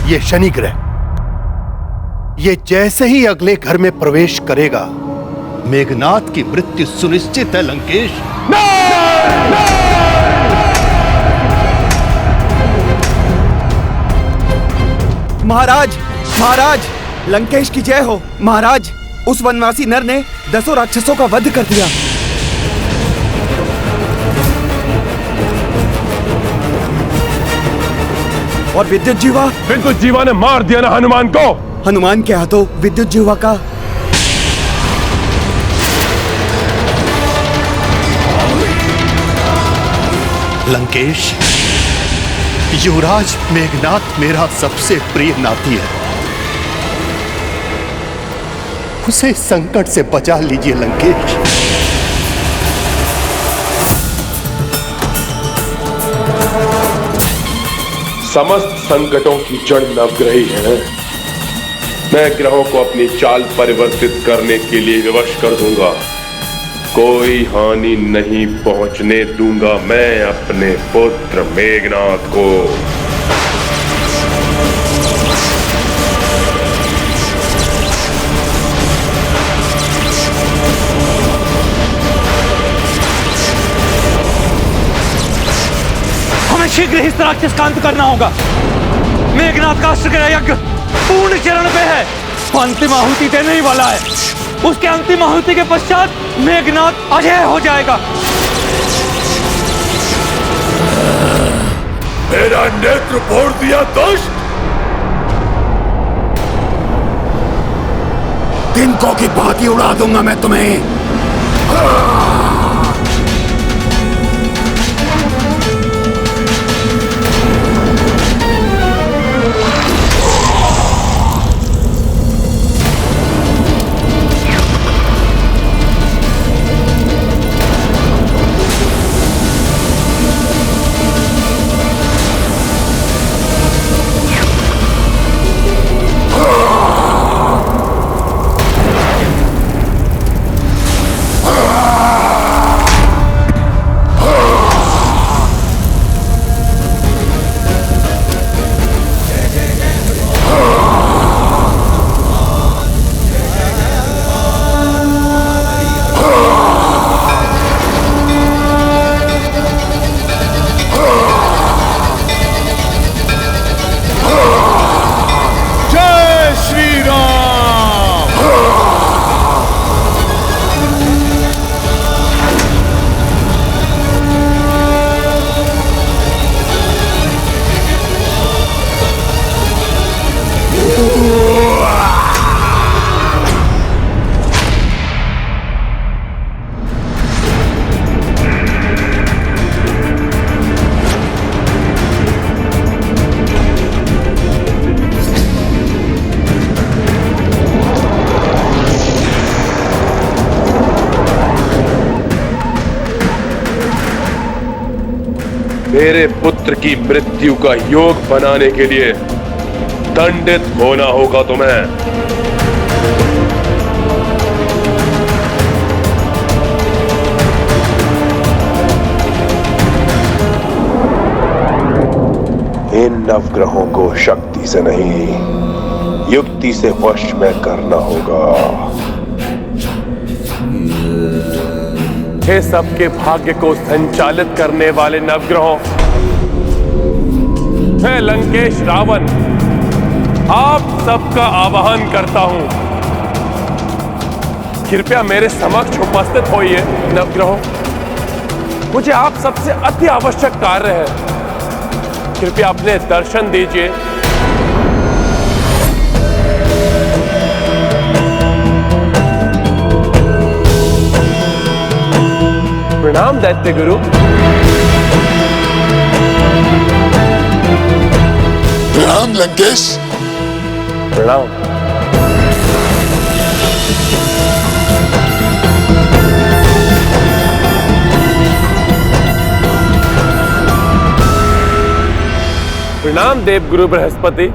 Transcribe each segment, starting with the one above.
ये शनि ग्रह, ये जैसे ही अगले घर में प्रवेश करेगा, मेघनाद की मृत्यु सुनिश्चित है लंकेश। महाराज, महाराज, लंकेश की जय हो। महाराज, उस वनवासी नर ने 10 राक्षसों का वध कर दिया। और विद्युत जीवा ने मार दिया ना हनुमान को। हनुमान के हाथों विद्युत जीवा का लंकेश, युवराज मेघनाद मेरा सबसे प्रिय नाती है, उसे संकट से बचा लीजिए लंकेश। समस्त संकटों की जड़ नवग्रह ही है। मैं ग्रहों को अपनी चाल परिवर्तित करने के लिए विवश कर दूंगा। कोई हानि नहीं पहुंचने दूंगा मैं अपने पुत्र मेघनाद को। हमें शीघ्र ही इस राक्षस का अंत करना होगा। मेघनाद का अश्वमेध यज्ञ पूर्ण चरण पे है, अंतिम आहुति देने ही वाला है। उसके अंतिम आहुति के पश्चात मेघनाद अजय हो जाएगा। मेरा नेत्र फोड़ दिया दुष्ट। तिनकों की भांति उड़ा दूंगा मैं तुम्हें। मेरे पुत्र की मृत्यु का योग बनाने के लिए दंडित होना होगा तुम्हें। इन नवग्रहों को शक्ति से नहीं, युक्ति से वश में करना होगा। हे सबके भाग्य को संचालित करने वाले नवग्रहों, मैं लंकेश रावण आप सबका आवाहन करता हूं। कृपया मेरे समक्ष उपस्थित होइए नवग्रहों। मुझे आप सबसे अति आवश्यक कार्य है, कृपया अपने दर्शन दीजिए। प्रणाम दैत्य गुरु। प्रणाम लंकेश। प्रणाम। प्रणाम देव गुरु बृहस्पति,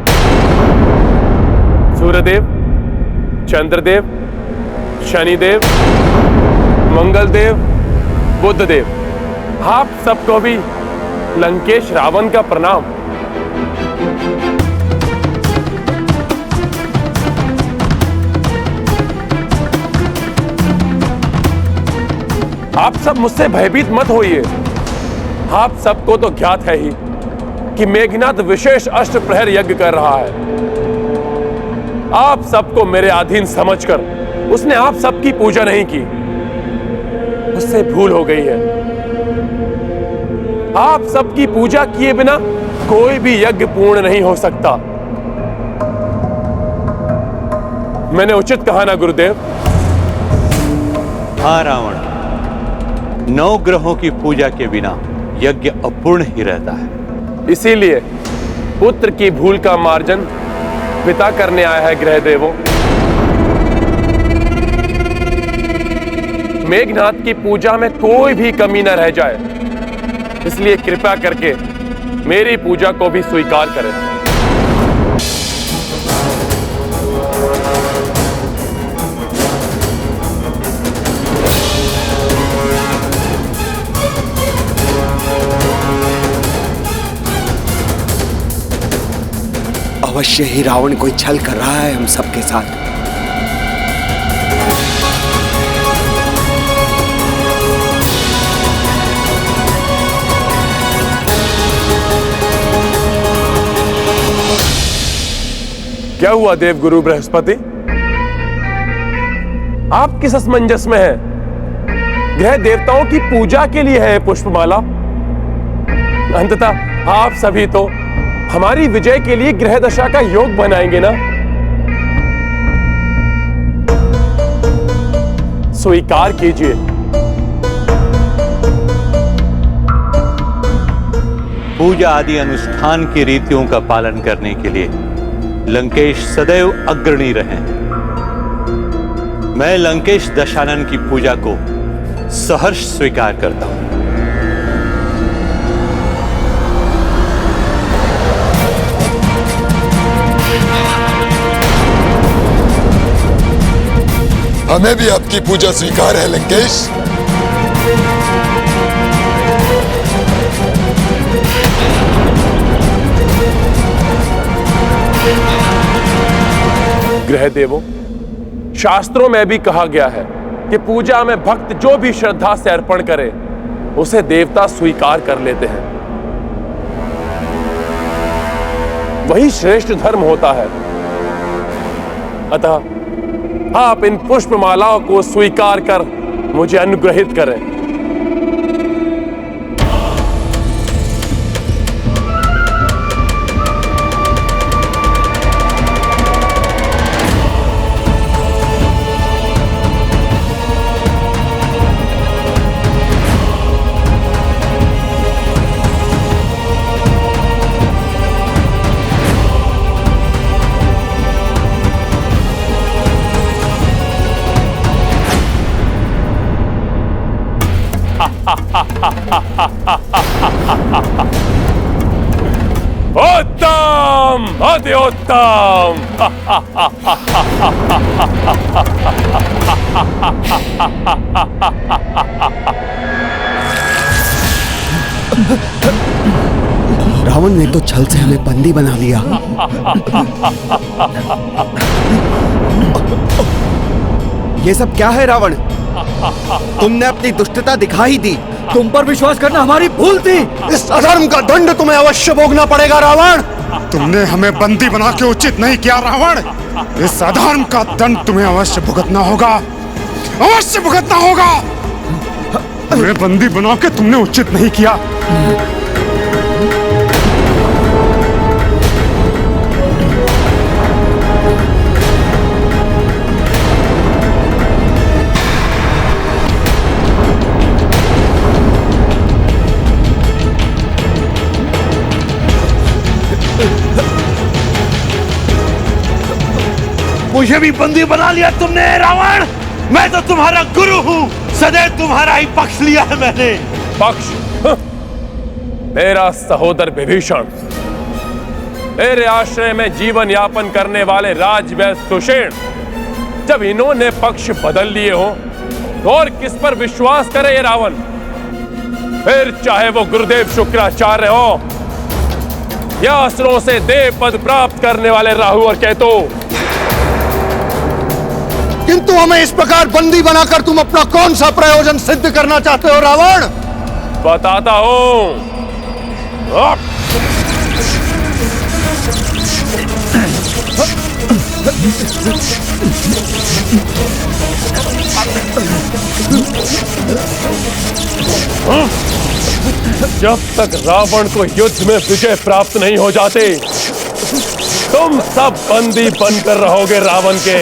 सूर्यदेव, चंद्रदेव, शनिदेव, मंगलदेव, बुद्धदेव, आप सबको भी लंकेश रावण का प्रणाम। आप सब मुझसे भयभीत मत होइए। आप सबको तो ज्ञात है ही कि मेघनाद विशेष अष्टप्रहर यज्ञ कर रहा है। आप सबको मेरे अधीन समझकर उसने आप सबकी पूजा नहीं की। उससे भूल हो गई है। आप सबकी पूजा किए बिना कोई भी यज्ञ पूर्ण नहीं हो सकता। मैंने उचित कहा ना गुरुदेव? हाँ रावण, 9 ग्रहों की पूजा के बिना यज्ञ अपूर्ण ही रहता है। इसीलिए पुत्र की भूल का मार्जन पिता करने आया है ग्रह देवों। मेघनाद की पूजा में कोई भी कमी न रह जाए, इसलिए कृपया करके मेरी पूजा को भी स्वीकार करें। अवश्य ही रावण कोई छल कर रहा है हम सबके साथ। क्या हुआ देवगुरु बृहस्पति? आप किस असमंजस में हैं? ग्रह देवताओं की पूजा के लिए है पुष्पमाला। अंततः आप सभी तो हमारी विजय के लिए ग्रह दशा का योग बनाएंगे ना? स्वीकार कीजिए। पूजा आदि अनुष्ठान की रीतियों का पालन करने के लिए लंकेश सदैव अग्रणी रहे हैं। मैं लंकेश दशानन की पूजा को सहर्ष स्वीकार करता हूं। हमें भी आपकी पूजा स्वीकार है लंकेश। ग्रह देवों, शास्त्रों में भी कहा गया है कि पूजा में भक्त जो भी श्रद्धा से अर्पण करे उसे देवता स्वीकार कर लेते हैं। वही श्रेष्ठ धर्म होता है। अतः आप इन पुष्पमालाओं को स्वीकार कर मुझे अनुग्रहित करें। उत्तम, अति उत्तम। रावण ने तो छल से हमें बंदी बना लिया। ये सब क्या है रावण? तुमने अपनी दुष्टता दिखा ही दी। तुम पर विश्वास करना हमारी भूल थी। इस अधर्म का दंड तुम्हें अवश्य भोगना पड़ेगा रावण। तुमने हमें बंदी बना के उचित नहीं किया रावण। इस अधर्म का दंड तुम्हें अवश्य भुगतना होगा, अवश्य भुगतना होगा। हमें बंदी बना के तुमने उचित नहीं किया। मुझे भी बंदी बना लिया तुमने रावण। मैं तो तुम्हारा गुरु हूं, सदैव तुम्हारा ही पक्ष लिया है मैंने। पक्ष? मेरा सहोदर विभीषण, मेरे आश्रय में जीवन यापन करने वाले राजवैद्य सुषेण, जब इन्होंने पक्ष बदल लिए हो तो और किस पर विश्वास करे ये रावण? फिर चाहे वो गुरुदेव शुक्राचार्य हो या असुरों से देव पद प्राप्त करने वाले राहु और केतु। किंतु हमें इस प्रकार बंदी बनाकर तुम अपना कौन सा प्रयोजन सिद्ध करना चाहते हो रावण? बताता हूं। जब तक रावण को युद्ध में विजय प्राप्त नहीं हो जाते, तुम सब बंदी बनकर रहोगे रावण के।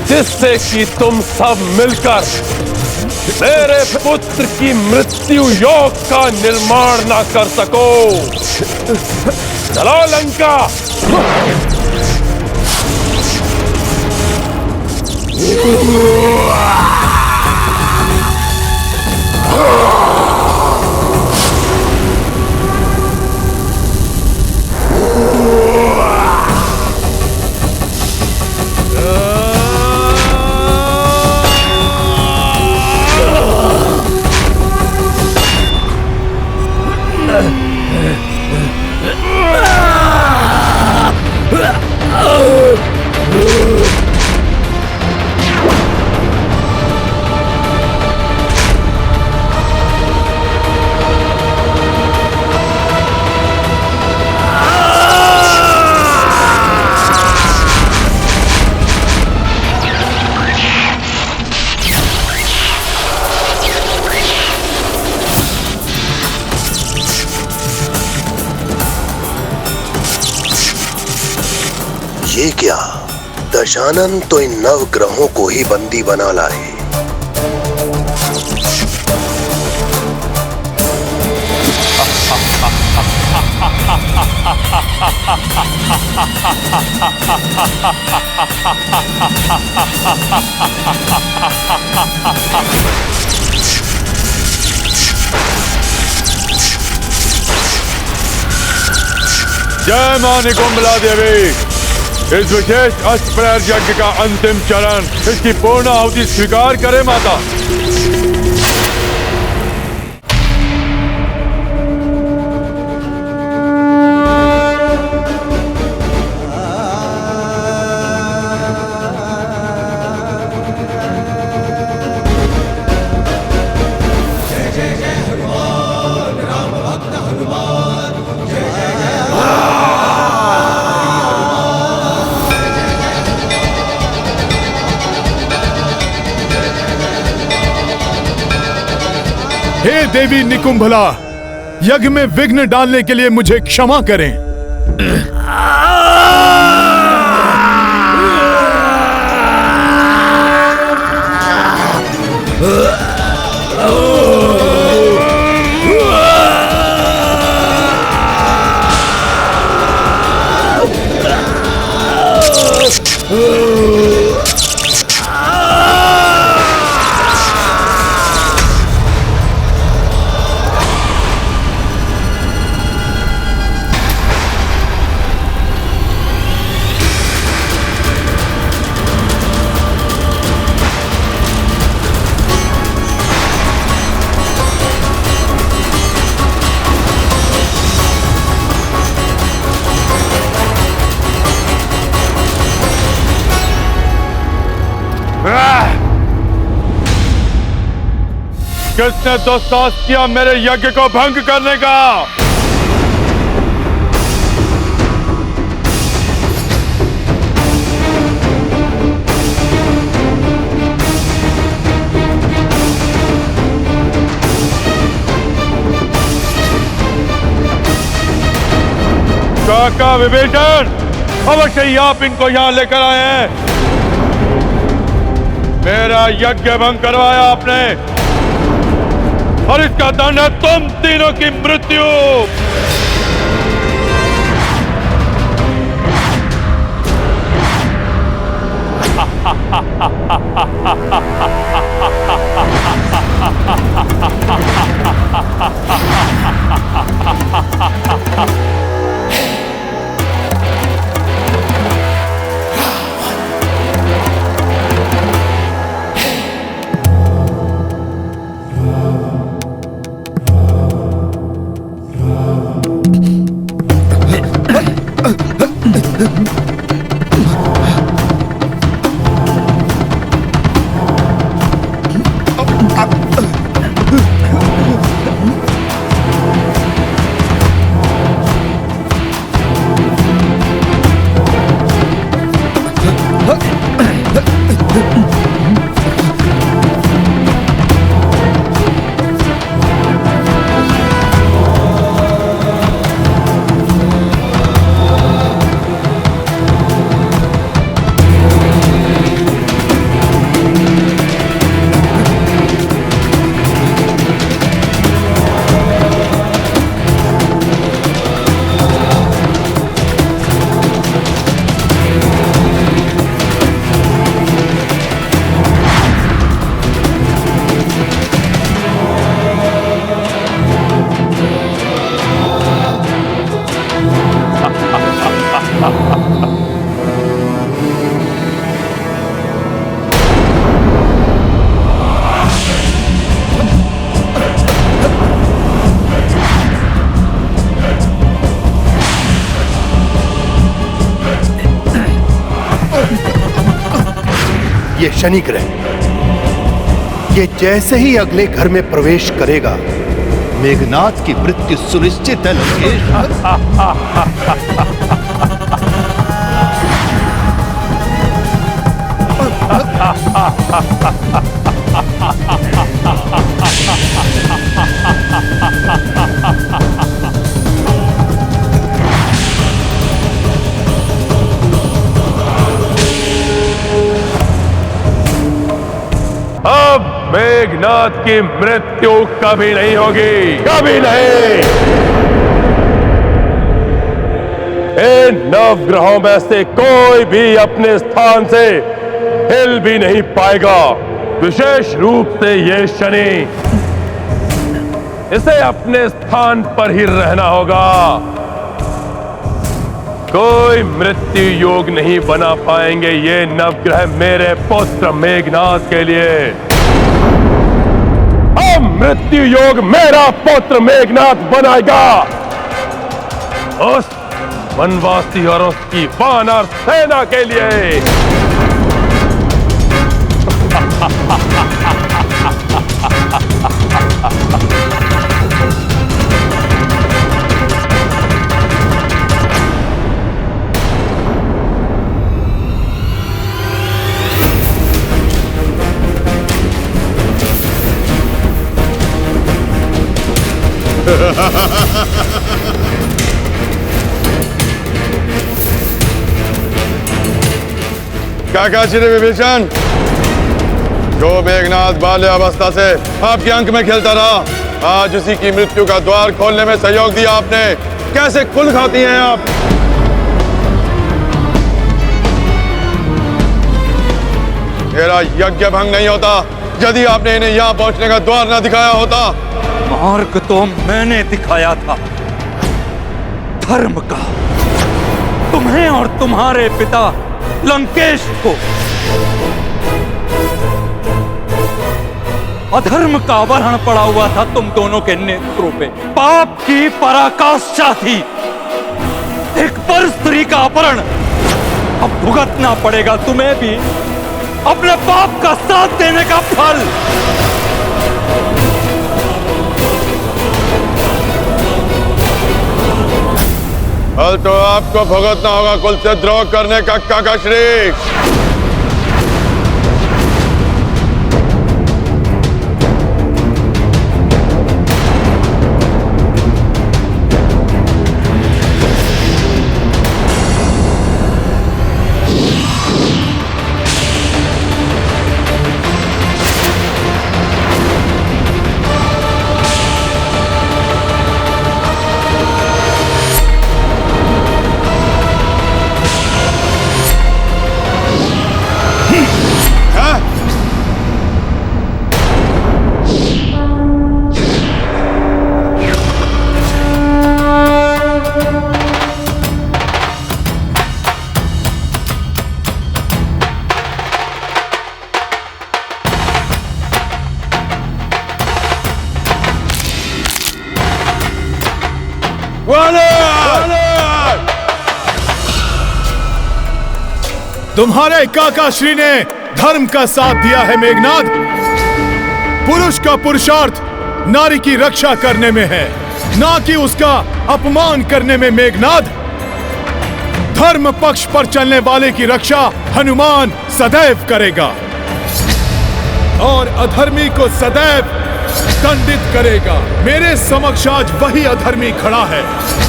जिससे कि तुम सब मिलकर मेरे पुत्र की मृत्यु योग का निर्माण ना कर सको। चलो लंका। ये क्या? दशानन तो इन नव ग्रहों को ही बंदी बना लाए। जय मां निकुंभला देवी। इस विशेष अष्टप्रहर यज्ञ का अंतिम चरण, इसकी पूर्ण आहुति स्वीकार करें माता। हे देवी निकुंभला, यज्ञ में विघ्न डालने के लिए मुझे क्षमा करें। किसने दुस्साहस किया मेरे यज्ञ को भंग करने का? काका विभीषण, अवश्य ही आप इनको यहां लेकर आए हैं। मेरा यज्ञ भंग करवाया आपने, और इसका दंड है तुम तीनों की मृत्यु। ये शनि ग्रह, ये जैसे ही अगले घर में प्रवेश करेगा, मेघनाथ की मृत्यु सुनिश्चित है लंकेश। अब मेघनाथ की मृत्यु कभी नहीं होगी, कभी नहीं। इन नवग्रहों में से कोई भी अपने स्थान से हिल भी नहीं पाएगा। विशेष रूप से ये शनि, इसे अपने स्थान पर ही रहना होगा। कोई मृत्यु योग नहीं बना पाएंगे ये नवग्रह मेरे पुत्र मेघनाथ के लिए। अब मृत्यु योग मेरा पुत्र मेघनाथ बनाएगा, उस वनवासी और उसकी वानर सेना के लिए। काका श्री विभीषण, जो मेघनाथ बाल्य अवस्था से आपकी अंक में खेलता रहा, आज उसी की मृत्यु का द्वार खोलने में सहयोग दिया आपने। कैसे कुल खाती हैं आप? मेरा यज्ञ भंग नहीं होता यदि आपने इन्हें यहाँ पहुंचने का द्वार न दिखाया होता। मार्ग तो मैंने दिखाया था, धर्म का, तुम्हें और तुम्हारे पिता लंकेश को। अधर्म का आवरण पड़ा हुआ था तुम दोनों के नेत्रों पे। पाप की पराकाष्ठा थी, एक पर स्त्री का अपहरण। अब भुगतना पड़ेगा तुम्हें भी अपने पाप का साथ देने का फल। फल तो आपको भुगतना होगा कुल से द्रोह करने का, काका श्री। तुम्हारे काकाश्री ने धर्म का साथ दिया है मेघनाद। पुरुष का पुरुषार्थ नारी की रक्षा करने में है, ना कि उसका अपमान करने में। मेघनाद, धर्म पक्ष पर चलने वाले की रक्षा हनुमान सदैव करेगा और अधर्मी को सदैव दंडित करेगा। मेरे समक्ष आज वही अधर्मी खड़ा है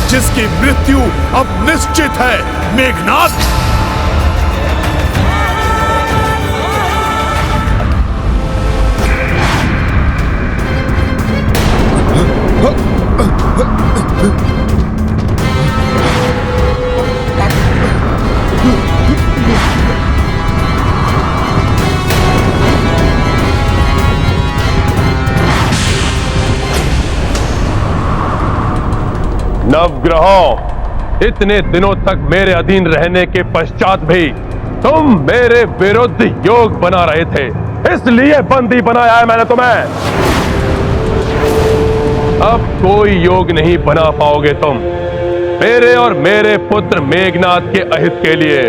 जिसकी मृत्यु अब निश्चित है। मेघनाद, नवग्रहों, इतने दिनों तक मेरे अधीन रहने के पश्चात भी तुम मेरे विरुद्ध योग बना रहे थे, इसलिए बंदी बनाया है मैंने तुम्हें। अब कोई योग नहीं बना पाओगे तुम मेरे और मेरे पुत्र मेघनाद के अहित के लिए।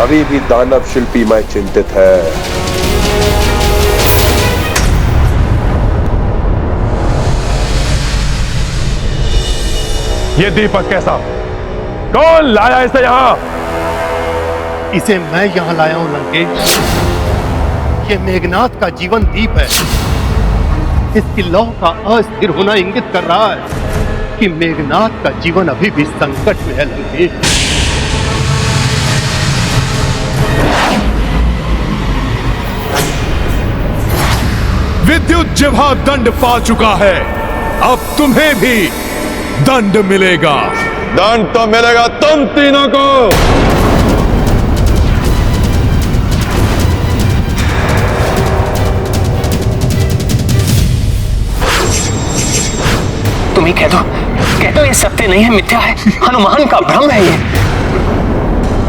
अभी भी दानव शिल्पी मैं चिंतित है। ये दीपक कैसा? कौन लाया इसे यहां? इसे मैं यहां लाया हूं लंकेश। ये मेघनाद का जीवन दीप है। इसकी लौ का अस्थिर होना इंगित कर रहा है कि मेघनाद का जीवन अभी भी संकट में है लंकेश। विद्युत जिह्वा दंड पा चुका है, अब तुम्हें भी दंड मिलेगा। दंड तो मिलेगा तुम तीनों को। तुम ही कह दो ये सत्य नहीं है, मिथ्या है, हनुमान का भ्रम है ये।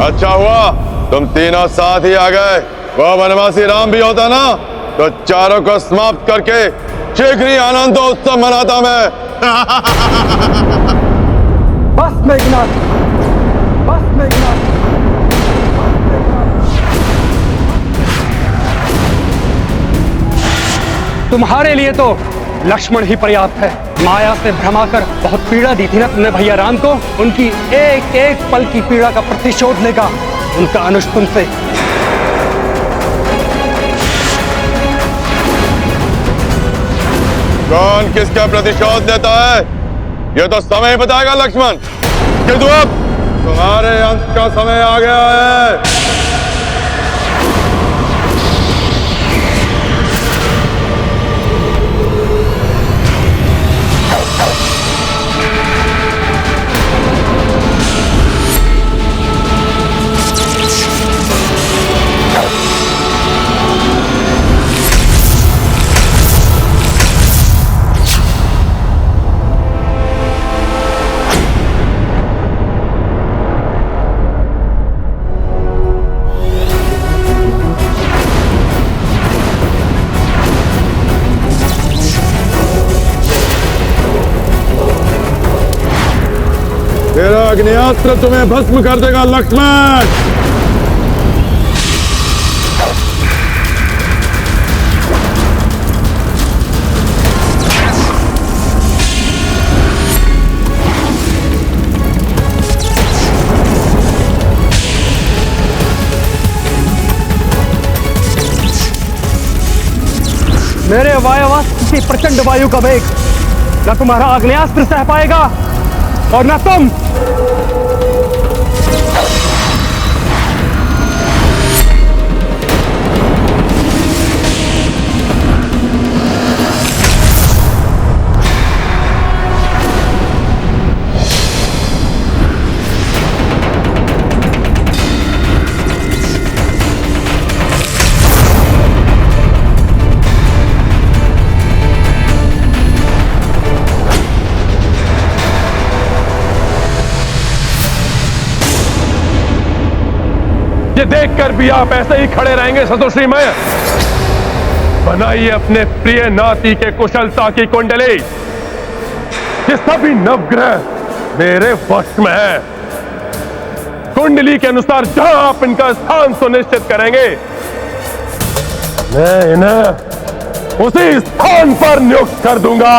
अच्छा हुआ तुम तीनों साथ ही आ गए। वो वनवासी राम भी होता ना तो चारों को समाप्त करके शीघ्र ही आनंदोत्सव मनाता मैं। बस मेघनाद, बस मेघनाद। तुम्हारे लिए तो लक्ष्मण ही पर्याप्त है। माया से भ्रमाकर बहुत पीड़ा दी थी ना तुमने भैया राम को। उनकी एक एक पल की पीड़ा का प्रतिशोध लेगा उनका अनुज तुमसे। कौन किसका प्रतिशोध लेता है ये तो समय बताएगा लक्ष्मण। किंतु अब तुम्हारे अंत का समय आ गया है। तेरा अग्नियास्त्र तुम्हें भस्म कर देगा लक्ष्मण। मेरे वायुवास्त्र की प्रचंड वायु का वेग न तुम्हारा आग्नेयास्त्र सह पाएगा और न तुम। ये देखकर भी आप ऐसे ही खड़े रहेंगे सतोश्री में? बनाइए अपने प्रिय नाती के कुशलता की कुंडली। ये सभी नवग्रह मेरे वश में है। कुंडली के अनुसार जहां आप इनका स्थान सुनिश्चित करेंगे, मैं इन्हें उसी स्थान पर नियुक्त कर दूंगा।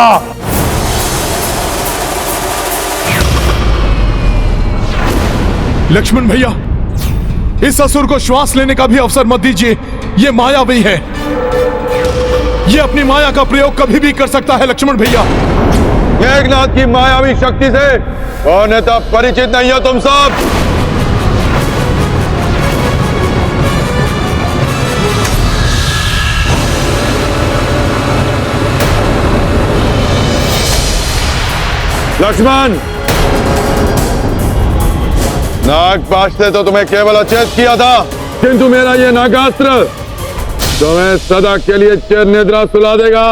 लक्ष्मण भैया, इस असुर को श्वास लेने का भी अवसर मत दीजिए। ये मायावी है, ये अपनी माया का प्रयोग कभी भी कर सकता है। लक्ष्मण भैया, मेघनाथ की मायावी शक्ति से अन्यथा परिचित नहीं हो तुम सब। लक्ष्मण, नागपाश से तो तुम्हें केवल अचेत किया था, किंतु मेरा ये नागास्त्र तुम्हें सदा के लिए चिर निद्रा सुला देगा।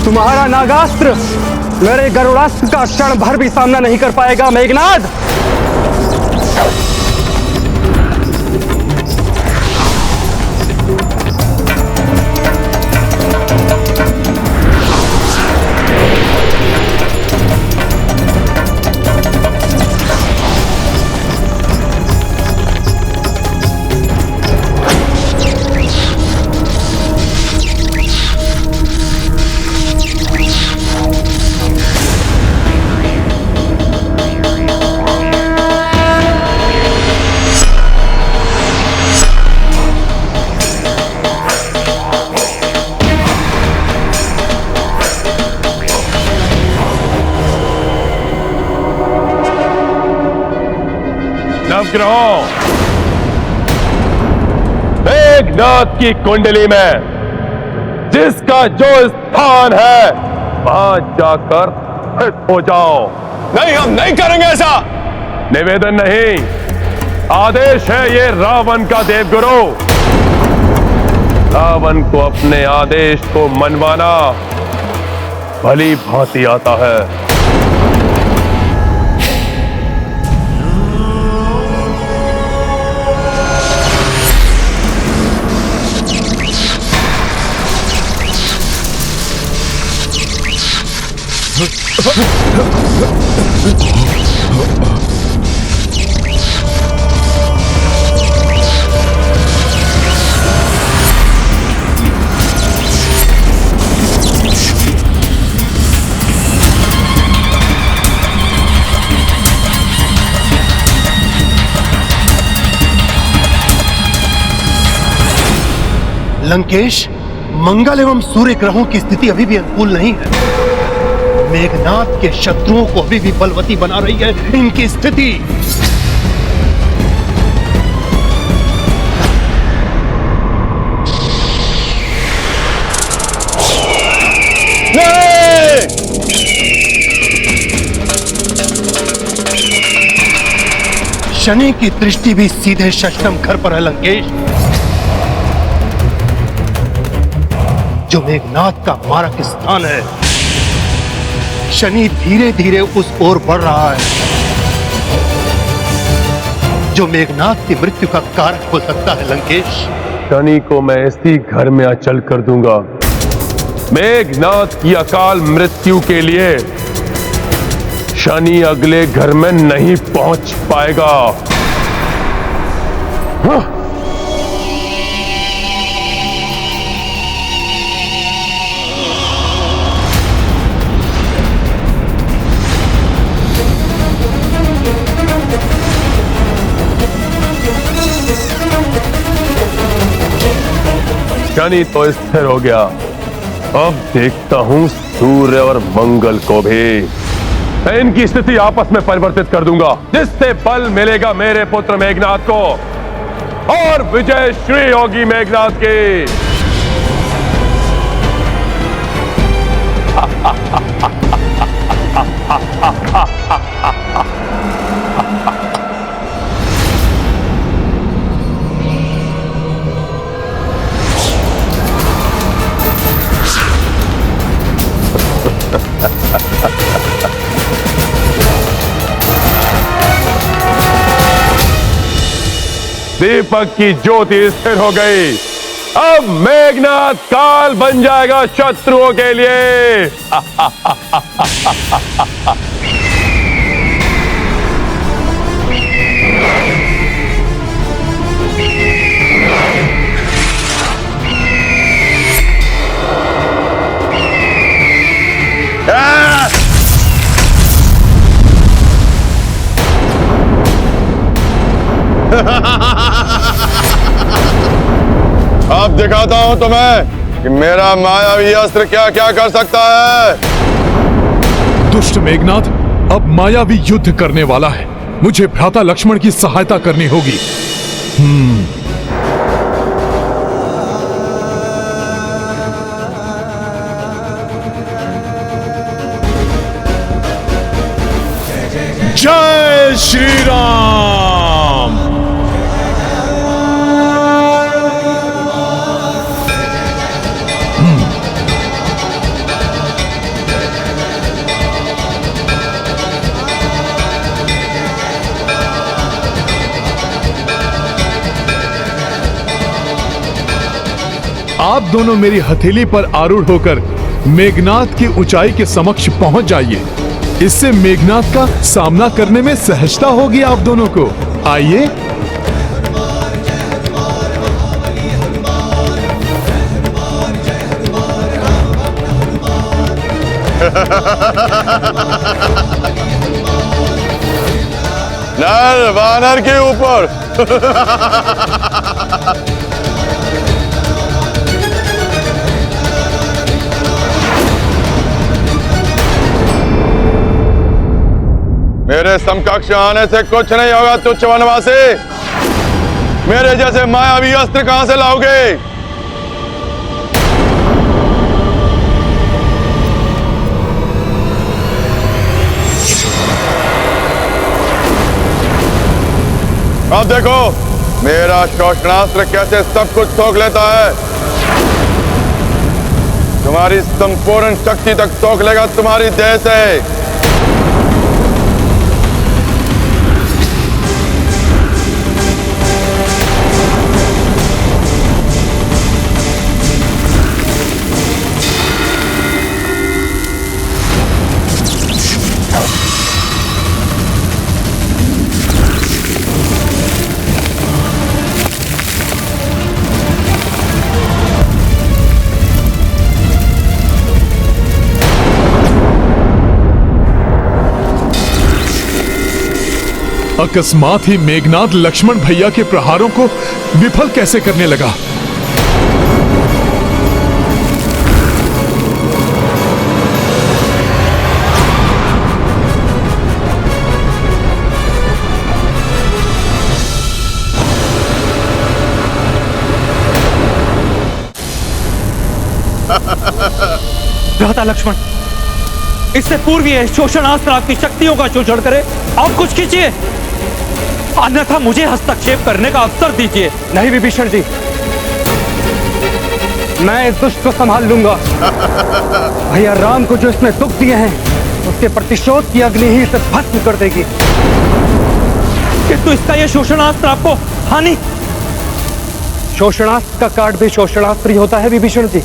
तुम्हारा नागास्त्र मेरे गरुड़ास्त्र का क्षण भर भी सामना नहीं कर पाएगा मेघनाद। नवग्रहों, मेघनाथ की कुंडली में जिसका जो स्थान है वहां जाकर स्थित हो जाओ। नहीं, हम नहीं करेंगे ऐसा। निवेदन नहीं, आदेश है ये रावण का देवगुरु। रावण को अपने आदेश को मनवाना भली भांति आता है। लंकेश, मंगल एवं सूर्य ग्रहों की स्थिति अभी भी अनुकूल नहीं है। मेघनाथ के शत्रुओं को अभी भी बलवती बना रही है इनकी स्थिति। शनि की दृष्टि भी सीधे षष्ठम घर पर है लंकेश, जो मेघनाथ का मारक स्थान है। शनि धीरे धीरे उस ओर बढ़ रहा है, जो मेघनाथ की मृत्यु का कारक हो सकता है लंकेश। शनि को मैं इसी घर में अचल कर दूंगा। मेघनाथ की अकाल मृत्यु के लिए शनि अगले घर में नहीं पहुंच पाएगा। हाँ। शनि तो स्थिर हो गया, अब देखता हूं सूर्य और मंगल को भी। मैं इनकी स्थिति आपस में परिवर्तित कर दूंगा, जिससे बल मिलेगा मेरे पुत्र मेघनाथ को और विजय श्री होगी मेघनाथ की। दीपक की ज्योति स्थिर हो गई। अब मेघनाद काल बन जाएगा शत्रुओं के लिए। अब दिखाता हूं तुम्हें कि मेरा मायावी अस्त्र क्या क्या कर सकता है। दुष्ट मेघनाद अब मायावी युद्ध करने वाला है। मुझे भ्राता लक्ष्मण की सहायता करनी होगी। जय श्री राम। आप दोनों मेरी हथेली पर आरूढ़ होकर मेघनाद की ऊंचाई के समक्ष पहुंच जाइए। इससे मेघनाद का सामना करने में सहजता होगी आप दोनों को। आइए। नर वानर के ऊपर। मेरे समकक्ष आने से कुछ नहीं होगा तुच्छ वनवासी। मेरे जैसे मायावी अस्त्र कहां से लाओगे? अब देखो मेरा शोषणास्त्र कैसे सब कुछ सोख लेता है। तुम्हारी संपूर्ण शक्ति तक सोख लेगा तुम्हारी देह से। अकस्मात ही मेघनाद लक्ष्मण भैया के प्रहारों को विफल कैसे करने लगा। भ्राता लक्ष्मण, इससे पूर्व ये शोषणास्त्र आपकी शक्तियों का शोषण करे। आप कुछ कीजिए, अन्यथा मुझे हस्तक्षेप करने का अवसर दीजिए। नहीं विभीषण जी, मैं इस दुष्ट को संभाल लूंगा। भैया राम को जो इसने दुख दिए हैं उसके प्रतिशोध की अग्नि ही इसे भस्म कर देगी। किंतु इसका यह शोषणास्त्र आपको हानि। शोषणास्त्र का काट भी शोषणास्त्र ही होता है विभीषण जी।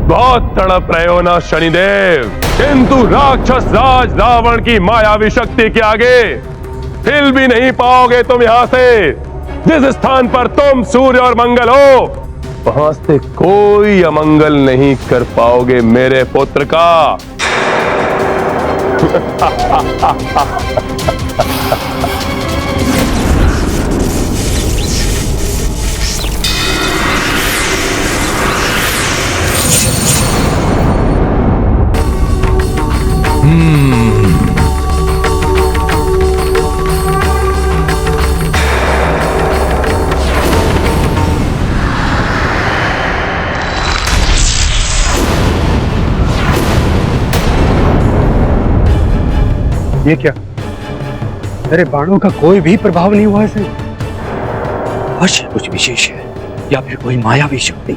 बहुत तड़प रहे हो ना शनिदेव, किंतु राक्षस राज रावण की मायावी शक्ति के आगे हिल भी नहीं पाओगे तुम। यहां से जिस स्थान पर तुम सूर्य और मंगल हो वहां से कोई अमंगल नहीं कर पाओगे मेरे पुत्र का। ये क्या? मेरे बाणों का कोई भी प्रभाव नहीं हुआ इसे। अवश्य कुछ विशेष है या फिर कोई मायावी शक्ति,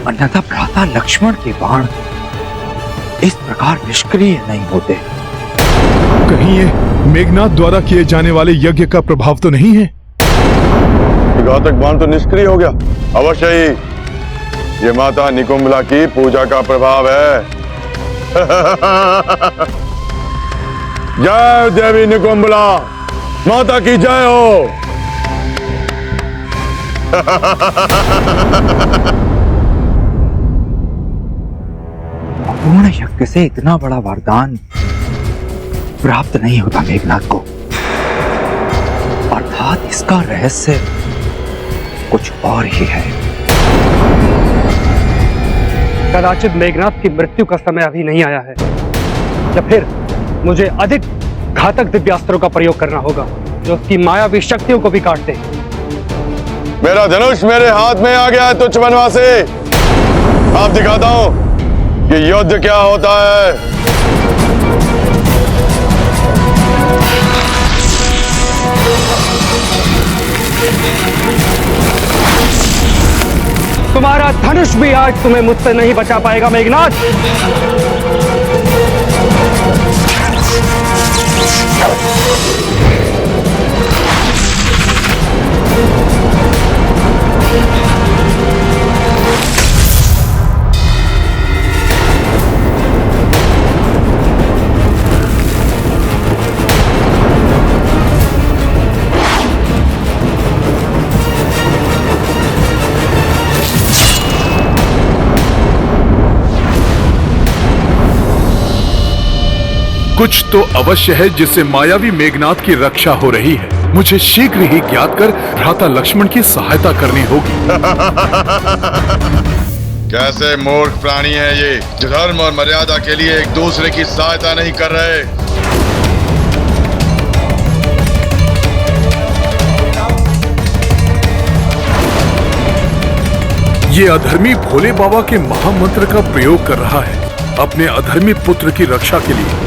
अन्यथा भ्राता लक्ष्मण के बाण इस प्रकार निष्क्रिय नहीं होते। कहीं ये मेघनाथ द्वारा किए जाने वाले यज्ञ का प्रभाव तो नहीं है? घातक बाण तो निष्क्रिय हो गया। अवश्य ही ये माता निकुंभला की पूजा का प्रभाव है। जय देवी निकुंभला, माता की जय हो। पूर्ण यज्ञ से इतना बड़ा वरदान प्राप्त नहीं होता मेघनाथ को, अर्थात इसका रहस्य कुछ और ही है। कदाचित मेघनाथ की मृत्यु का समय अभी नहीं आया है, या फिर मुझे अधिक घातक दिव्यास्त्रों का प्रयोग करना होगा जो उसकी मायावी शक्तियों को भी काट दे। मेरा धनुष मेरे हाथ में आ गया है तुच्छ वनवासी। आप दिखाता हूं कि युद्ध क्या होता है। तुम्हारा धनुष भी आज तुम्हें मुझसे नहीं बचा पाएगा मेघनाथ। कुछ तो अवश्य है जिससे मायावी मेघनाथ की रक्षा हो रही है। मुझे शीघ्र ही ज्ञात कर भ्राता लक्ष्मण की सहायता करनी होगी। कैसे मूर्ख प्राणी है ये, जो धर्म और मर्यादा के लिए एक दूसरे की सहायता नहीं कर रहे। ये अधर्मी भोले बाबा के महामंत्र का प्रयोग कर रहा है अपने अधर्मी पुत्र की रक्षा के लिए।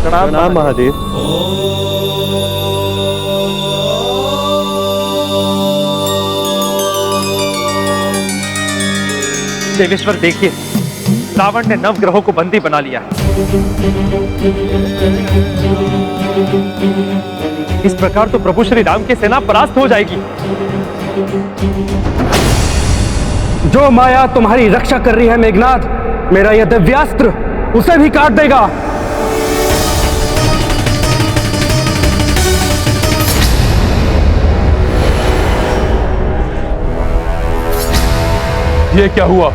प्रणाम महादेव। देवेश्वर देखिए, रावण ने नवग्रहों को बंदी बना लिया है। इस प्रकार तो प्रभु श्री राम की सेना परास्त हो जाएगी। जो माया तुम्हारी रक्षा कर रही है मेघनाथ, मेरा यह दिव्यास्त्र उसे भी काट देगा। ये क्या हुआ?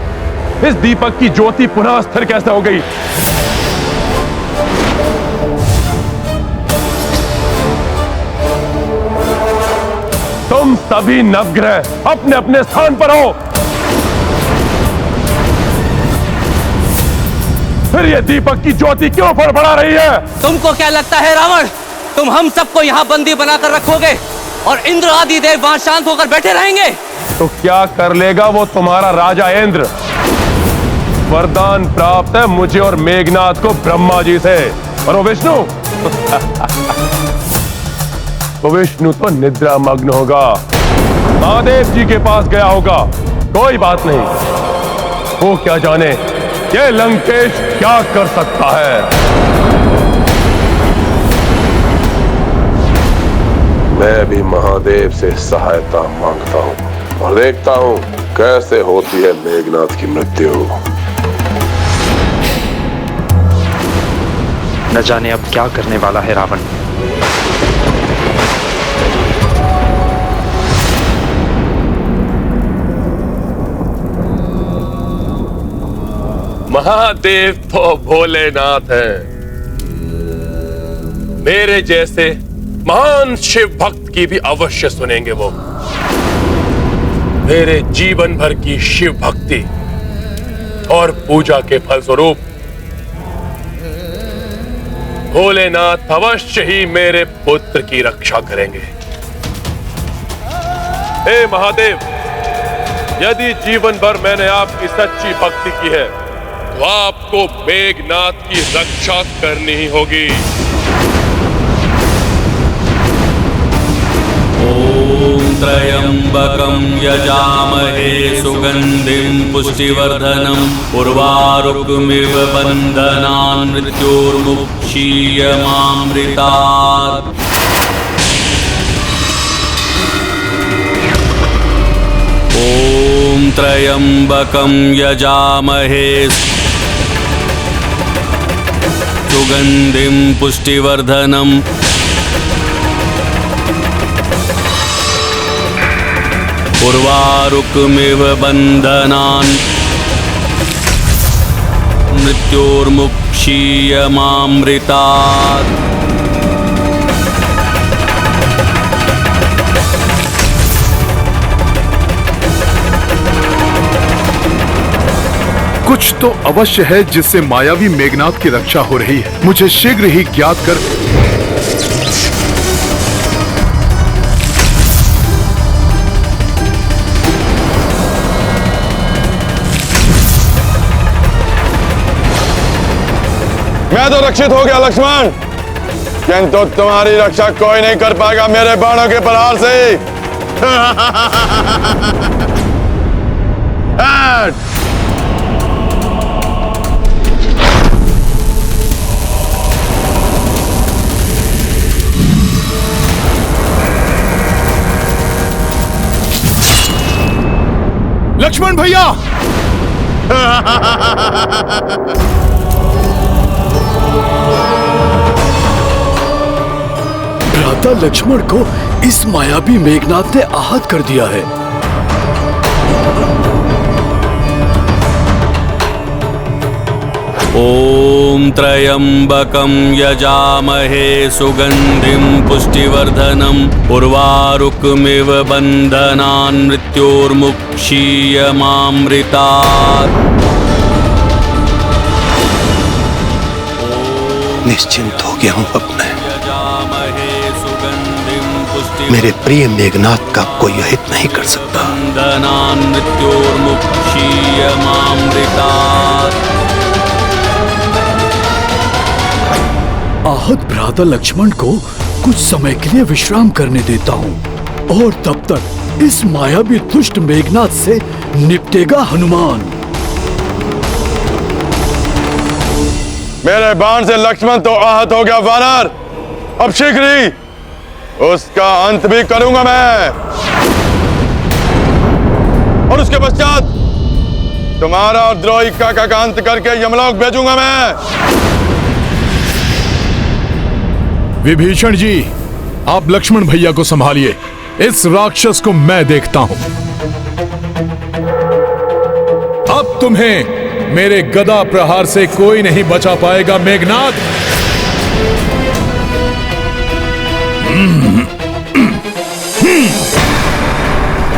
इस दीपक की ज्योति पुनः स्थिर कैसे हो गई? तुम सभी नवग्रह अपने अपने स्थान पर हो। फिर ये दीपक की ज्योति क्यों फड़फड़ा रही है? तुमको क्या लगता है रावण, तुम हम सबको यहाँ बंदी बनाकर रखोगे और इंद्र आदि देव वहां शांत होकर बैठे रहेंगे? तो क्या कर लेगा वो तुम्हारा राजा इंद्र? वरदान प्राप्त है मुझे और मेघनाथ को ब्रह्मा जी से, और वो विष्णु वो विष्णु तो निद्रा मग्न होगा, महादेव जी के पास गया होगा। कोई बात नहीं, वो क्या जाने ये लंकेश क्या कर सकता है। मैं भी महादेव से सहायता मांगता हूँ और देखता हूँ कैसे होती है मेघनाथ की मृत्यु। न जाने अब क्या करने वाला है रावण। महादेव तो भोलेनाथ है। मेरे जैसे महान शिव भक्त की भी अवश्य सुनेंगे वो। मेरे जीवन भर की शिव भक्ति और पूजा के फलस्वरूप भोलेनाथ अवश्य ही मेरे पुत्र की रक्षा करेंगे। हे महादेव, यदि जीवन भर मैंने आपकी सच्ची भक्ति की है तो आपको मेघनाथ की रक्षा करनी ही होगी। ओम त्र्यंबकं यजामहे सुगंधिं पुष्टिवर्धनम् उर्वारुकमिव बन्धनान् मृत्योर्मुक्षीयमामृतात्। ओम त्र्यंबकं यजामहे सुगंधिं पुष्टिवर्धनम् उर्वारुकमिव बन्धनान् मृत्योर्मुक्षीयमामृतात्। कुछ तो अवश्य है जिससे मायावी मेघनाथ की रक्षा हो रही है। मुझे शीघ्र ही ज्ञात कर मैं तो रक्षित हो गया लक्ष्मण, किंतु तुम्हारी रक्षा कोई नहीं कर पाएगा मेरे बाणों के प्रहार से। लक्ष्मण भैया, भ्राता लक्ष्मण को इस मायावी मेघनाथ ने आहत कर दिया है। ओम त्र्यंबकं यजामहे सुगंधिं पुष्टिवर्धनम् उर्वारुकमिव बन्धनान् मृत्योर्मुक्षीयमामृतात्। निश्चिंत हो गया हूँ अब मैं। मेरे प्रिय मेघनाथ का कोई अहित नहीं कर सकता। बन्धनान् मृत्योर्मुक्षीयमामृतात्। आहत भ्राता लक्ष्मण को कुछ समय के लिए विश्राम करने देता हूँ और तब तक इस मायावी दुष्ट मेघनाथ से निपटेगा हनुमान। मेरे बाण से लक्ष्मण तो आहत हो गया वानर, अब शीघ्र ही उसका अंत भी करूंगा मैं, और उसके पश्चात तुम्हारा और द्रोही काका का अंत करके यमलोक भेजूंगा मैं। विभीषण जी, आप लक्ष्मण भैया को संभालिए, इस राक्षस को मैं देखता हूं। अब तुम्हें मेरे गदा प्रहार से कोई नहीं बचा पाएगा मेघनाथ।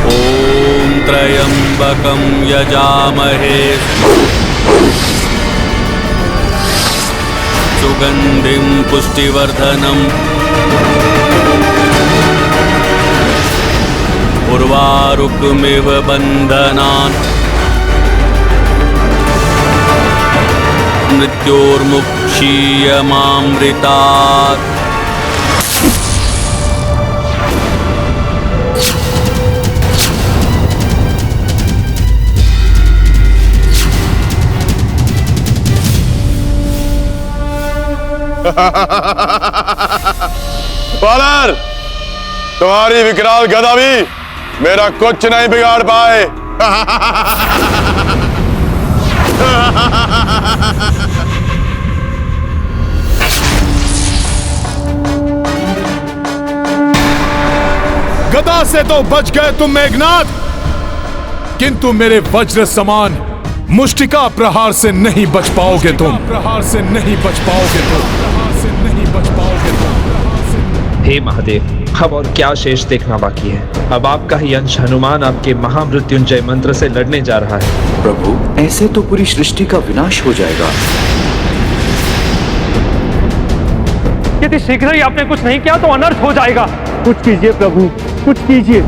ओम त्र्यंबकं यजामहे सुगंधिं पुष्टिवर्धनम् उर्वारुकमिव बन्धनान् मृत्योर्मुक्षीयमामृतात्। वानर, तुम्हारी विकराल गदा भी मेरा कुछ नहीं बिगाड़ पाए। गदा से तो बच गए तुम मेघनाथ, किंतु मेरे वज्र समान मुष्टिका प्रहार से नहीं बच पाओगे तुम। प्रहार से नहीं बच पाओगे तुम। प्रहार से नहीं बच पाओगे तुम। हे महादेव, अब और क्या शेष देखना बाकी है। अब आपका ही अंश हनुमान आपके महामृत्युंजय मंत्र से लड़ने जा रहा है। प्रभु, ऐसे तो पूरी सृष्टि का विनाश हो जाएगा। यदि शीघ्र ही आपने कुछ नहीं किया तो अनर्थ हो जाएगा। कुछ कीजिए प्रभु, कुछ कीजिए।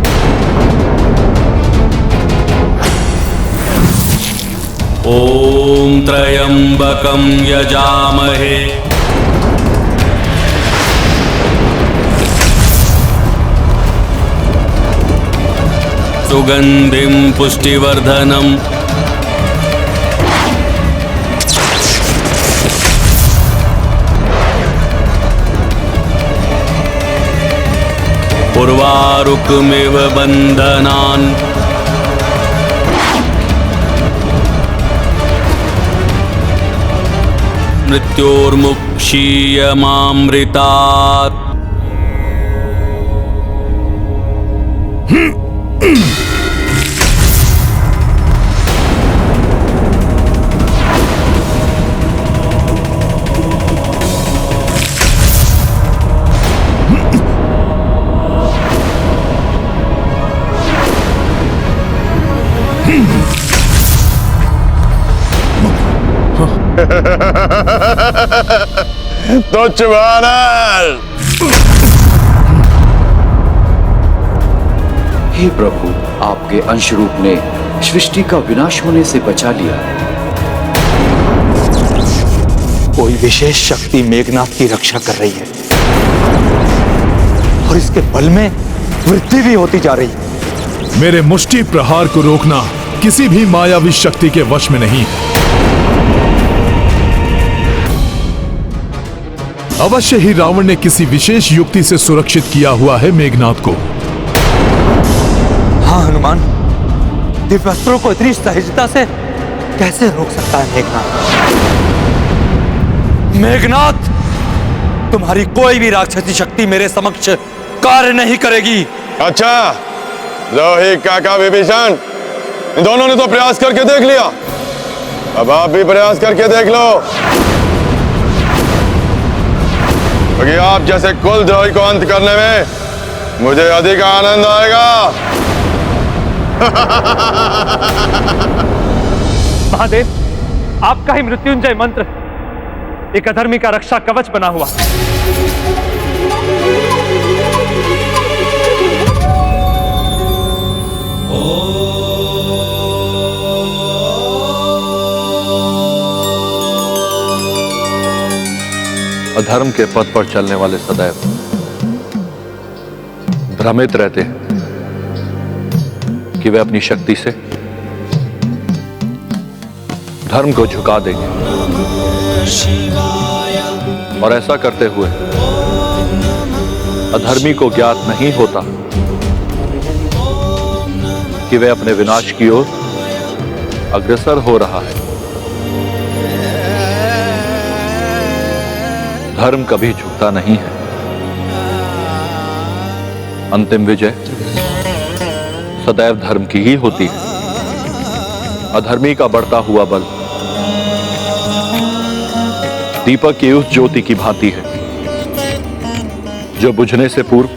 ओम त्र्यंबकं यजामहे सुगंधिं पुष्टिवर्धनम् उर्वारुकमिव बन्धनान् मृत्योर्मुक्षीयमामृतात्। तुच्छ वानर! हे प्रभु, आपके अंश रूप ने सृष्टि का विनाश होने से बचा लिया। कोई विशेष शक्ति मेघनाथ की रक्षा कर रही है और इसके बल में वृद्धि भी होती जा रही है। मेरे मुष्टि प्रहार को रोकना किसी भी मायावी शक्ति के वश में नहीं है। अवश्य ही रावण ने किसी विशेष युक्ति से सुरक्षित किया हुआ है मेघनाथ को। हाँ हनुमान, दिव्यास्त्रों को इतनी सहजता से कैसे रोक सकता है मेघनाथ? मेघनाथ, तुम्हारी कोई भी राक्षसी शक्ति मेरे समक्ष कार्य नहीं करेगी। अच्छा, रोही काका विभीषण, इन दोनों ने तो प्रयास करके देख लिया, अब आप भी प्रयास करके देख लो, क्योंकि आप जैसे कुलद्रोही को अंत करने में मुझे अधिक आनंद आएगा। महादेव, आपका ही मृत्युंजय मंत्र एक अधर्मी का रक्षा कवच बना हुआ। अधर्म के पथ पर चलने वाले सदैव भ्रमित रहते हैं कि वे अपनी शक्ति से धर्म को झुका देंगे, और ऐसा करते हुए अधर्मी को ज्ञात नहीं होता कि वे अपने विनाश की ओर अग्रसर हो रहा है। धर्म कभी झुकता नहीं है। अंतिम विजय सदैव धर्म की ही होती है। अधर्मी का बढ़ता हुआ बल दीपक की उस ज्योति की भांति है जो बुझने से पूर्व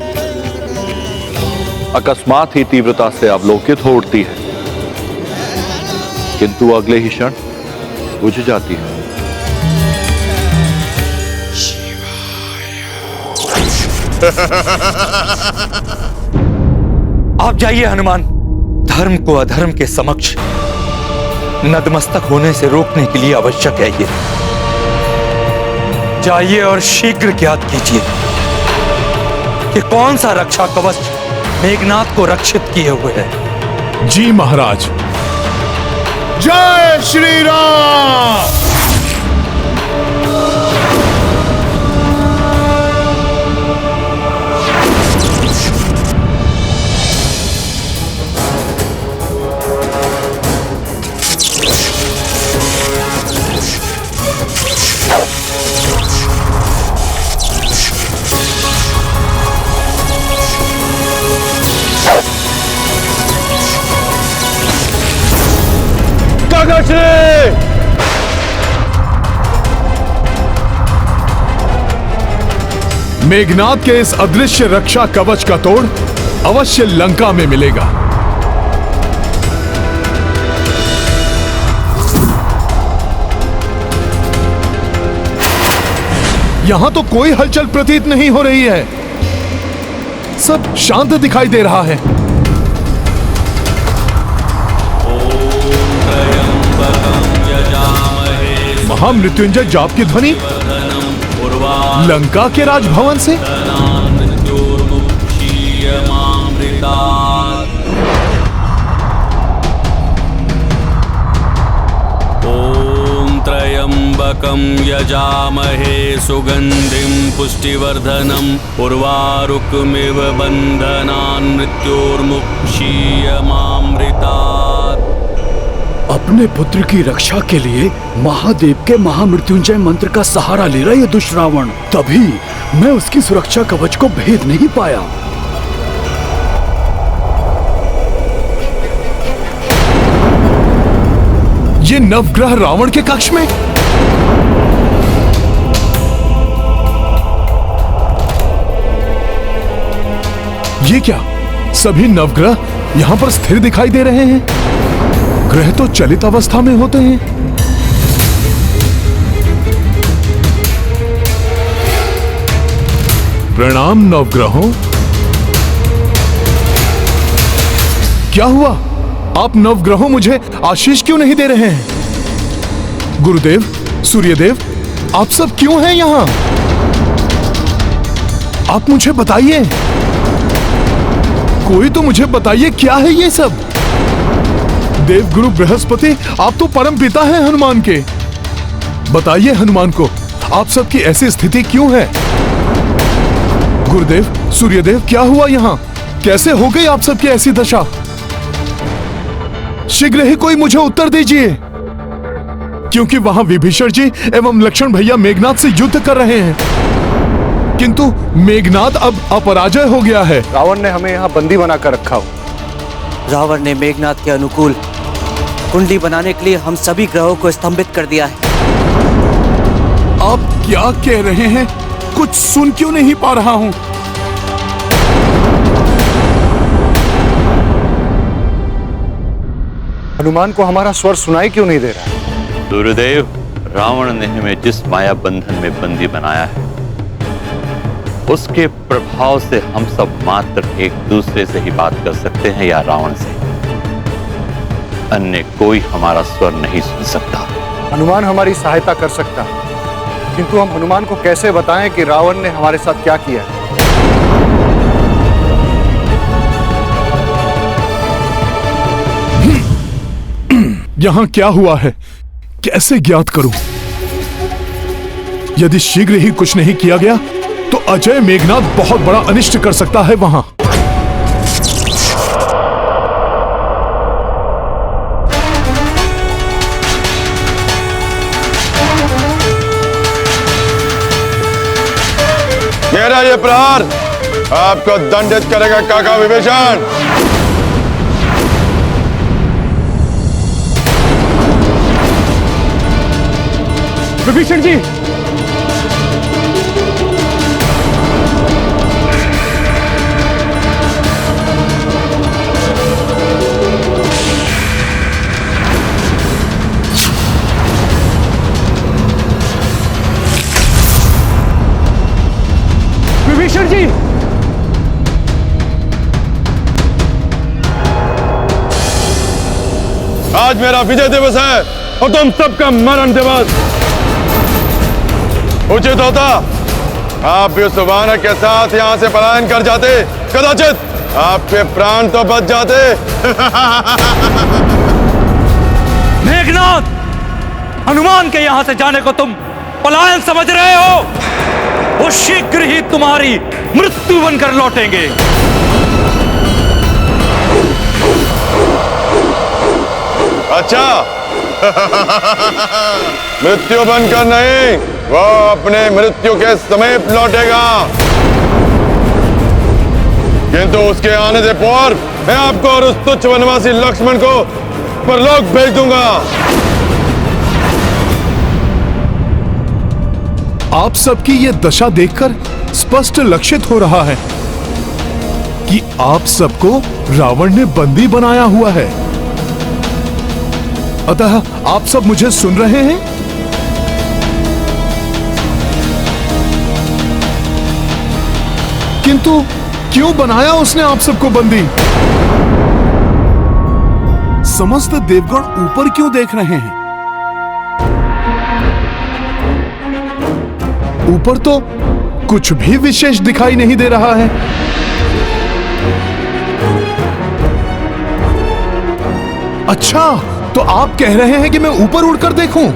अकस्मात ही तीव्रता से अवलोकित हो उठती है, किंतु अगले ही क्षण बुझ जाती है। आप जाइए हनुमान, धर्म को अधर्म के समक्ष नतमस्तक होने से रोकने के लिए आवश्यक है ये। जाइए और शीघ्र ज्ञात कीजिए कि कौन सा रक्षा कवच मेघनाथ को रक्षित किए हुए है। जी महाराज। जय श्री राम। मेघनाथ के इस अदृश्य रक्षा कवच का तोड़ अवश्य लंका में मिलेगा। यहाँ तो कोई हलचल प्रतीत नहीं हो रही है, सब शांत दिखाई दे रहा है। महामृत्युंजय जाप की ध्वनि लंका के राजभवन से। ओम त्र्यंबकं यजामहे सुगंधिं पुष्टिवर्धनम् उर्वारुकमिव बंधनान् मृत्योर्मुक्षीयमामृतात्। अपने पुत्र की रक्षा के लिए महादेव के महामृत्युंजय मंत्र का सहारा ले रहा ये दुष्रावण, तभी मैं उसकी सुरक्षा कवच को भेद नहीं पाया। ये नवग्रह रावण के कक्ष में? ये क्या सभी नवग्रह यहां पर स्थिर दिखाई दे रहे हैं? ग्रह तो चलित अवस्था में होते हैं। प्रणाम नवग्रहों। क्या हुआ? आप नवग्रहों मुझे आशीष क्यों नहीं दे रहे हैं? गुरुदेव, सूर्यदेव, आप सब क्यों हैं यहां? आप मुझे बताइए, कोई तो मुझे बताइए क्या है ये सब? देवगुरु बृहस्पति, आप तो परम पिता हैं हनुमान के। बताइए हनुमान को, आप सबकी ऐसी स्थिति क्यों है? गुरुदेव, सूर्यदेव, क्या हुआ यहाँ? कैसे हो गई आप सबकी ऐसी दशा? शीघ्र ही कोई मुझे उत्तर दीजिए, क्योंकि वहां विभीषण जी एवं लक्ष्मण भैया मेघनाथ से युद्ध कर रहे हैं, किंतु मेघनाथ अब अपराजय हो गया है। रावण ने हमें यहाँ बंदी बनाकर रखा हो। रावण ने मेघनाथ के अनुकूल कुंडली बनाने के लिए हम सभी ग्रहों को स्तंभित कर दिया है। आप क्या कह रहे हैं? कुछ सुन क्यों नहीं पा रहा हूं। हनुमान को हमारा स्वर सुनाई क्यों नहीं दे रहा? गुरुदेव, रावण ने हमें जिस माया बंधन में बंदी बनाया है, उसके प्रभाव से हम सब मात्र एक दूसरे से ही बात कर सकते हैं या रावण से। अन्य कोई हमारा स्वर नहीं सुन सकता। हनुमान हमारी सहायता कर सकता, किंतु हम हनुमान को कैसे बताएं कि रावण ने हमारे साथ क्या किया है? यहां क्या हुआ है, कैसे ज्ञात करूं? यदि शीघ्र ही कुछ नहीं किया गया तो अजय मेघनाथ बहुत बड़ा अनिष्ट कर सकता है वहां। मेरा ये प्रहार आपको दंडित करेगा काका विभीषण। विभीषण जी, विभीषण जी, आज मेरा विजय दिवस है और तुम सबका मरण दिवस। उचित होता आप भी उस वानर के साथ यहां से पलायन कर जाते, कदाचित आपके प्राण तो बच जाते। मेघनाथ, हनुमान के यहां से जाने को तुम पलायन समझ रहे हो? वो शीघ्र ही तुम्हारी मृत्यु बनकर लौटेंगे। अच्छा मृत्यु बनकर नहीं, वो अपने मृत्यु के समीप लौटेगा, किंतु उसके आने से पूर्व मैं आपको और उस तुच्छ वनवासी लक्ष्मण को परलोक भेज दूंगा। आप सबकी ये दशा देखकर स्पष्ट लक्षित हो रहा है कि आप सबको रावण ने बंदी बनाया हुआ है। अतः आप सब मुझे सुन रहे हैं? किंतु क्यों बनाया उसने आप सबको बंदी? समस्त देवगण ऊपर क्यों देख रहे हैं? ऊपर तो कुछ भी विशेष दिखाई नहीं दे रहा है। अच्छा, तो आप कह रहे हैं कि मैं ऊपर उड़कर देखूं?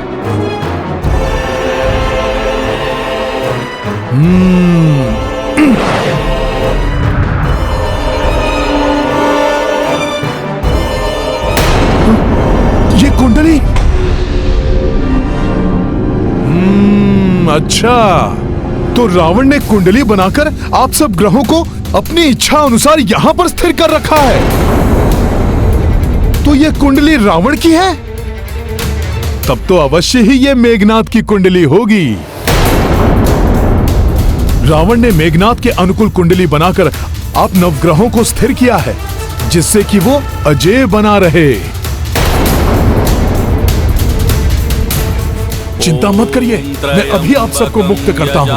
ये कुंडली। अच्छा, तो रावण ने कुंडली बनाकर आप सब ग्रहों को अपनी इच्छा अनुसार यहां पर स्थिर कर रखा है। तो ये कुंडली रावण की है? तब तो अवश्य ही ये मेघनाद की कुंडली होगी। रावण ने मेघनाद के अनुकूल कुंडली बनाकर आप नवग्रहों को स्थिर किया है, जिससे कि वो अजेय बना रहे। चिंता मत करिए, मैं अभी आप सबको मुक्त करता हूँ।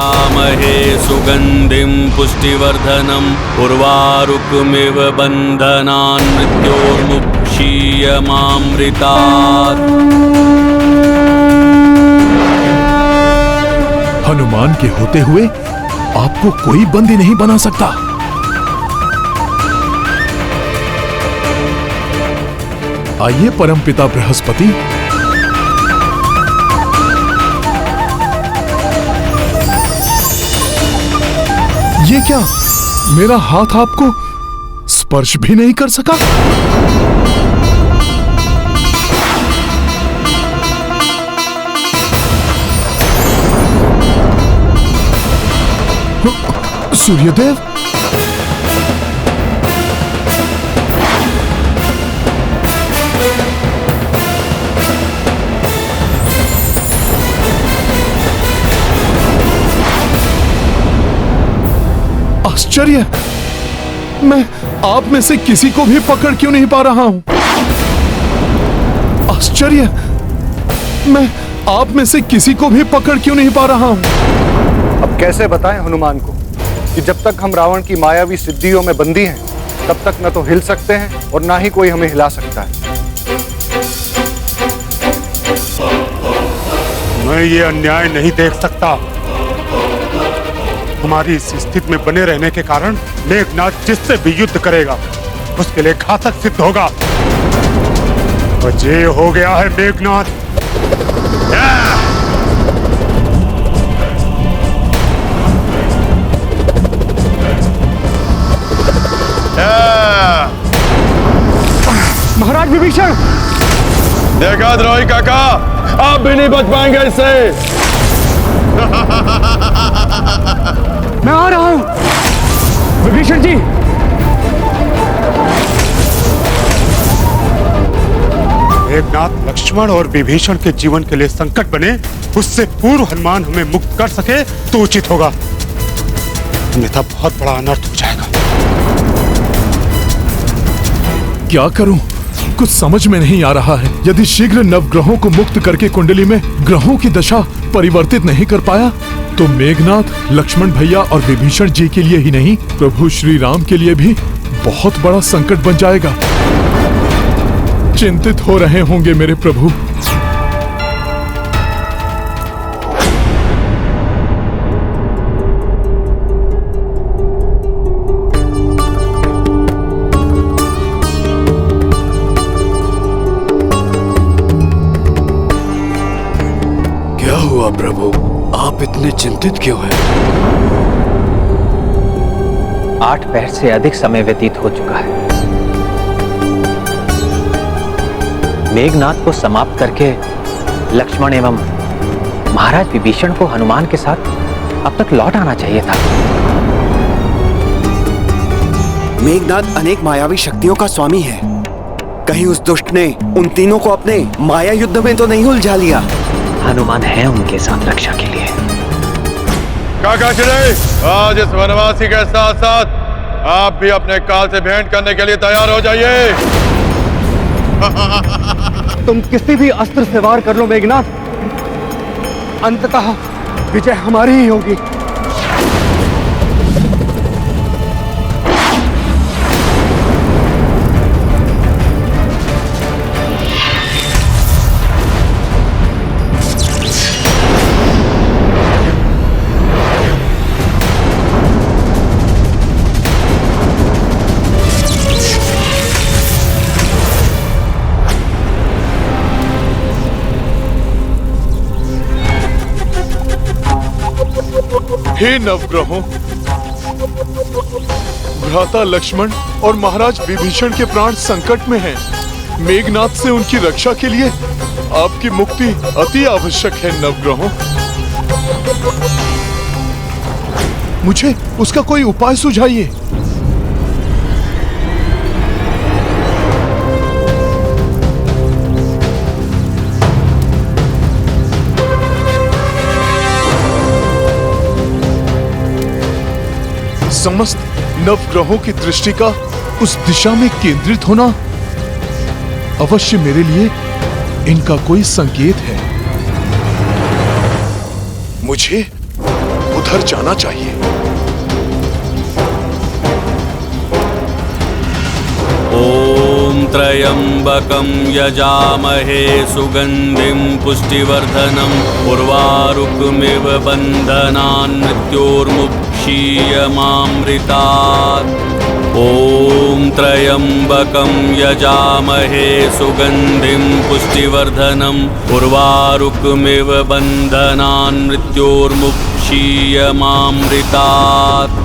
सुगंधिम पुष्टिवर्धनम उर्वारुकमिव बंधनान् मृत्योर्मुक्षीयमामृतात्। हनुमान के होते हुए आपको कोई बंदी नहीं बना सकता। आइए परमपिता बृहस्पति, ये क्या, मेरा हाथ आपको स्पर्श भी नहीं कर सका? सूर्यदेव, आश्चर्य, मैं आप में से किसी को भी पकड़ क्यों नहीं पा रहा हूं? आश्चर्य, मैं आप में से किसी को भी पकड़ क्यों नहीं पा रहा हूं? अब कैसे बताएं हनुमान को कि जब तक हम रावण की मायावी सिद्धियों में बंदी हैं, तब तक न तो हिल सकते हैं और ना ही कोई हमें हिला सकता है। मैं ये अन्याय नहीं देख सकता। हमारी इस स्थिति में बने रहने के कारण मेघनाद जिससे भी युद्ध करेगा उसके लिए घातक सिद्ध होगा। अजय हो गया है मेघनाद। महाराज विभीषण, देखा द्रोही काका, आप भी नहीं बच पाएंगे इससे। मैं आ रहा हूं विभीषण जी। मेघनाद लक्ष्मण और विभीषण के जीवन के लिए संकट बने, उससे पूर्व हनुमान हमें मुक्त कर सके तो उचित होगा, अन्यथा बहुत बड़ा अनर्थ हो जाएगा। क्या करूं? कुछ समझ में नहीं आ रहा है। यदि शीघ्र नवग्रहों को मुक्त करके कुंडली में ग्रहों की दशा परिवर्तित नहीं कर पाया तो मेघनाद लक्ष्मण भैया और विभीषण जी के लिए ही नहीं, प्रभु श्री राम के लिए भी बहुत बड़ा संकट बन जाएगा। चिंतित हो रहे होंगे मेरे प्रभु। प्रभु, आप इतने चिंतित क्यों हैं? 8 पहर से अधिक समय व्यतीत हो चुका है। मेघनाद को समाप्त करके लक्ष्मण एवं महाराज विभीषण को हनुमान के साथ अब तक लौट आना चाहिए था। मेघनाद अनेक मायावी शक्तियों का स्वामी है। कहीं उस दुष्ट ने उन तीनों को अपने माया युद्ध में तो नहीं उलझा लिया? हनुमान है उनके साथ रक्षा के लिए। काका श्री, आज इस वनवासी के साथ साथ आप भी अपने काल से भेंट करने के लिए तैयार हो जाइए। तुम किसी भी अस्त्र से वार कर लो मेघनाद, अंततः विजय हमारी ही होगी। हे नवग्रहों, भ्राता लक्ष्मण और महाराज विभीषण के प्राण संकट में हैं। मेघनाथ से उनकी रक्षा के लिए आपकी मुक्ति अति आवश्यक है नवग्रहों। मुझे उसका कोई उपाय सुझाइए। समस्त नवग्रहों की दृष्टि का उस दिशा में केंद्रित होना अवश्य मेरे लिए इनका कोई संकेत है। मुझे उधर जाना चाहिए। ओम त्र्यंबकं यजामहे सुगंधिं पुष्टिवर्धनम् उर्वारुकमिव बन्धनान् मृत्योर्मुक्षीयमामृतात्। ओम त्र्यंबकं यजामहे सुगंधिं पुष्टिवर्धनम् उर्वारुकमिव बन्धनान् मृत्योर्मुक्षीयमामृतात्।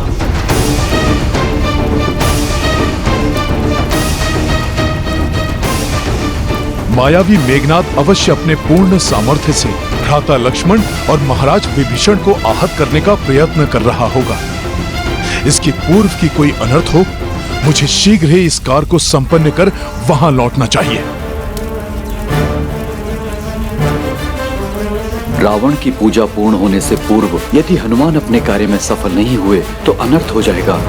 मायावी मेघनाथ अवश्य अपने पूर्ण सामर्थ्य से भ्राता लक्ष्मण और महाराज विभीषण को आहत करने का प्रयत्न कर रहा होगा। इसकी पूर्व की कोई अनर्थ हो, मुझे शीघ्र ही इस कार्य को संपन्न कर वहां लौटना चाहिए। रावण की पूजा पूर्ण होने से पूर्व यदि हनुमान अपने कार्य में सफल नहीं हुए तो अनर्थ हो जाएगा।